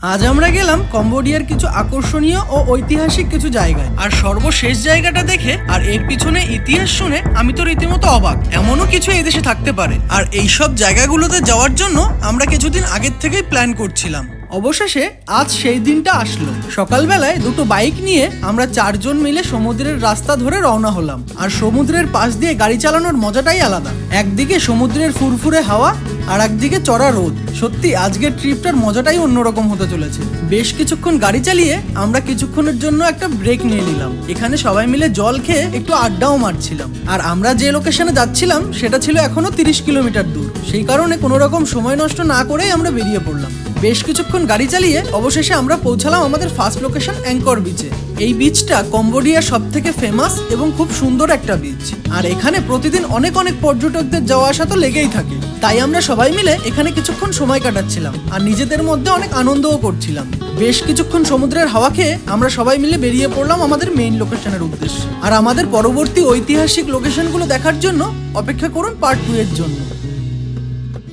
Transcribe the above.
আজ আমরা গেলাম কম্বোডিয়ার কিছু আকর্ষণীয় ও ঐতিহাসিক কিছু জায়গায়। আর সর্বশেষ জায়গাটা দেখে আর এর পিছনে ইতিহাস শুনে আমি তো রীতিমতো অবাক। এমনও কিছু এই দেশে থাকতে পারে। আর এইসব জায়গাগুলোতে যাওয়ার জন্য আমরা কিছুদিন আগের থেকেই প্ল্যান করছিলাম। অবশেষে আজ সেই দিনটা আসলো। সকালবেলায় দুটো বাইক নিয়ে আমরা 4 জন মিলে সমুদ্রের রাস্তা ধরে রওনা হলাম। আর সমুদ্রের পাশ দিয়ে গাড়ি চালানোর মজাটাই আলাদা। একদিকে সমুদ্রের ফুরফুরে হাওয়া আর একদিকে চড়া রোদ। সত্যি আজকের ট্রিপটার মজাটাই অন্যরকম হতে চলেছে। বেশ কিছুক্ষণ গাড়ি চালিয়ে আমরা কিছুক্ষণের জন্য একটা ব্রেক নিয়ে নিলাম। এখানে সবাই মিলে জল খেয়ে একটু আড্ডাও মারছিলাম। আর আমরা যে লোকেশনে যাচ্ছিলাম সেটা ছিল এখনো 30 কিলোমিটার দূর। সেই কারণে কোনো রকম সময় নষ্ট না করেই আমরা বেরিয়ে পড়লাম। বেশ কিছুক্ষণ গাড়ি চালিয়ে অবশেষে আমরা পৌঁছালাম আমাদের ফার্স্ট লোকেশন অ্যাঙ্কর বিচে। এই বিচটা কম্বোডিয়ার সব থেকে ফেমাস এবং খুব সুন্দর একটা বিচ। আর এখানে প্রতিদিন অনেক পর্যটকদের যাওয়া আসা তো লেগেই থাকে। তাই আমরা সবাই মিলে এখানে কিছুক্ষণ সময় কাটাচ্ছিলাম আর নিজেদের মধ্যে অনেক আনন্দও করছিলাম। বেশ কিছুক্ষণ সমুদ্রের হাওয়া খেয়ে আমরা সবাই মিলে বেরিয়ে পড়লাম আমাদের মেইন লোকেশনের উদ্দেশ্যে। আর আমাদের পরবর্তী ঐতিহাসিক লোকেশনগুলো দেখার জন্য অপেক্ষা করুন পার্ট 2 এর জন্য।